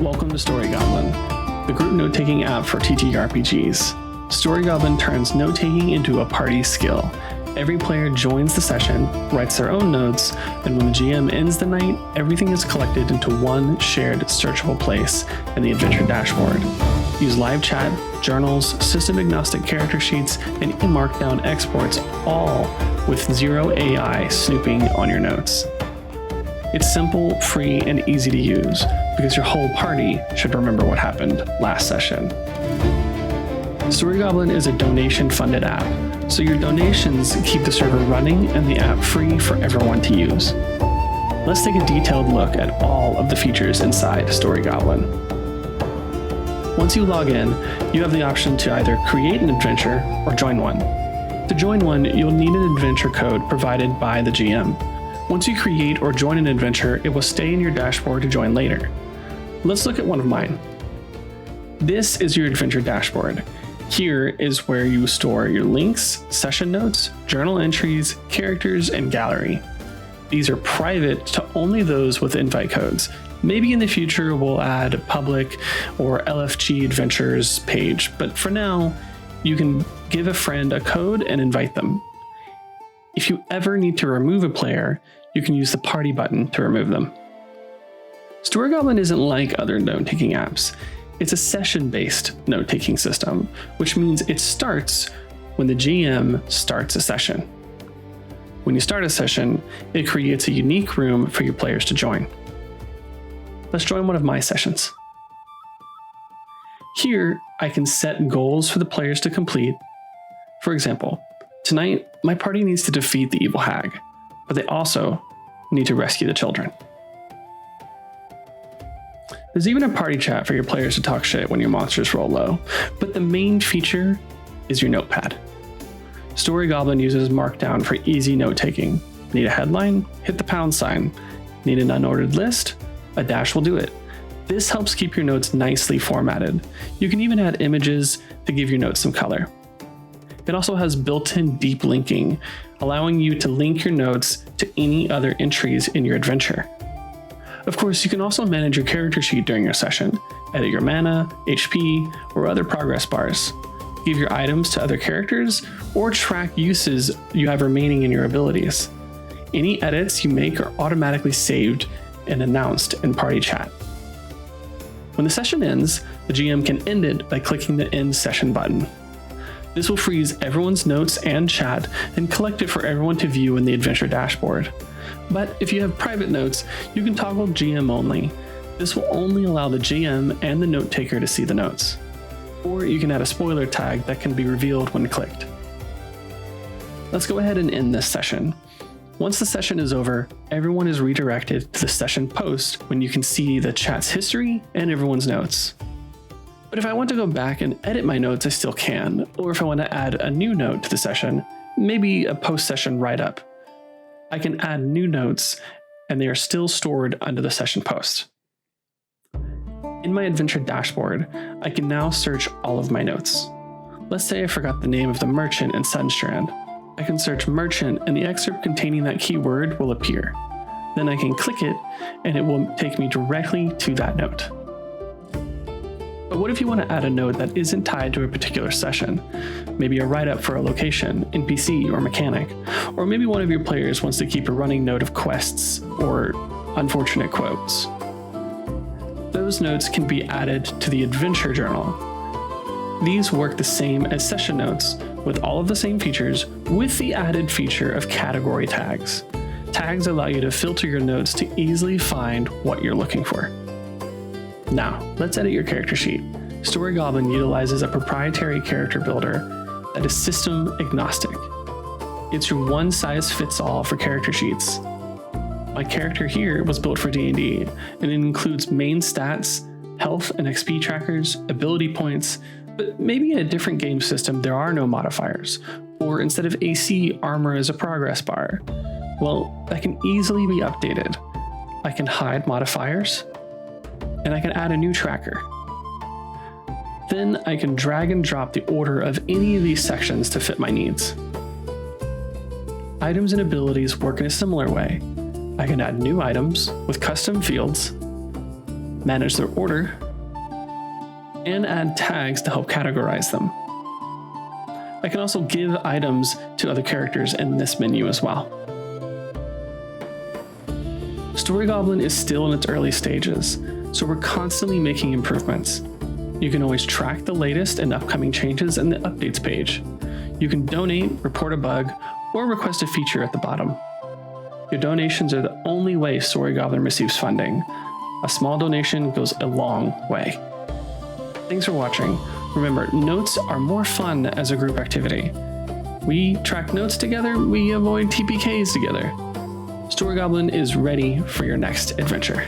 Welcome to Story Goblin, the group note-taking app for TTRPGs. Story Goblin turns note-taking into a party skill. Every player joins the session, writes their own notes, and when the GM ends the night, everything is collected into one shared searchable place in the adventure dashboard. Use live chat, journals, system-agnostic character sheets, and markdown exports, all with zero AI snooping on your notes. It's simple, free, and easy to use because your whole party should remember what happened last session. Story Goblin is a donation-funded app, so your donations keep the server running and the app free for everyone to use. Let's take a detailed look at all of the features inside Story Goblin. Once you log in, you have the option to either create an adventure or join one. To join one, you'll need an adventure code provided by the GM. Once you create or join an adventure, it will stay in your dashboard to join later. Let's look at one of mine. This is your adventure dashboard. Here is where you store your links, session notes, journal entries, characters, and gallery. These are private to only those with invite codes. Maybe in the future we'll add a public or LFG adventures page, but for now, you can give a friend a code and invite them. If you ever need to remove a player, you can use the party button to remove them. Story Goblin isn't like other note-taking apps. It's a session-based note-taking system, which means it starts when the GM starts a session. When you start a session, it creates a unique room for your players to join. Let's join one of my sessions. Here, I can set goals for the players to complete. For example, tonight, my party needs to defeat the evil hag, but they also need to rescue the children. There's even a party chat for your players to talk shit when your monsters roll low, but the main feature is your notepad. Story Goblin uses markdown for easy note-taking. Need a headline? Hit the pound sign. Need an unordered list? A dash will do it. This helps keep your notes nicely formatted. You can even add images to give your notes some color. It also has built-in deep linking, allowing you to link your notes to any other entries in your adventure. Of course, you can also manage your character sheet during your session, edit your mana, HP, or other progress bars, give your items to other characters, or track uses you have remaining in your abilities. Any edits you make are automatically saved and announced in party chat. When the session ends, the GM can end it by clicking the End Session button. This will freeze everyone's notes and chat and collect it for everyone to view in the adventure dashboard. But if you have private notes, you can toggle GM only. This will only allow the GM and the note taker to see the notes. Or you can add a spoiler tag that can be revealed when clicked. Let's go ahead and end this session. Once the session is over, everyone is redirected to the session post when you can see the chat's history and everyone's notes. But if I want to go back and edit my notes, I still can. Or if I want to add a new note to the session, maybe a post-session write-up, I can add new notes and they are still stored under the session post. In my adventure dashboard, I can now search all of my notes. Let's say I forgot the name of the merchant in Sunstrand. I can search merchant and the excerpt containing that keyword will appear. Then I can click it and it will take me directly to that note. But what if you want to add a note that isn't tied to a particular session? Maybe a write-up for a location, NPC, or mechanic. Or maybe one of your players wants to keep a running note of quests or unfortunate quotes. Those notes can be added to the adventure journal. These work the same as session notes, with all of the same features, with the added feature of category tags. Tags allow you to filter your notes to easily find what you're looking for. Now, let's edit your character sheet. Story Goblin utilizes a proprietary character builder that is system agnostic. It's your one-size-fits-all for character sheets. My character here was built for D&D, and it includes main stats, health and XP trackers, ability points, but maybe in a different game system there are no modifiers, or instead of AC, armor is a progress bar. Well, that can easily be updated. I can hide modifiers, and I can add a new tracker. Then I can drag and drop the order of any of these sections to fit my needs. Items and abilities work in a similar way. I can add new items with custom fields, manage their order, and add tags to help categorize them. I can also give items to other characters in this menu as well. Story Goblin is still in its early stages, so we're constantly making improvements. You can always track the latest and upcoming changes in the updates page. You can donate, report a bug, or request a feature at the bottom. Your donations are the only way Story Goblin receives funding. A small donation goes a long way. Thanks for watching. Remember, notes are more fun as a group activity. We track notes together, we avoid TPKs together. Story Goblin is ready for your next adventure.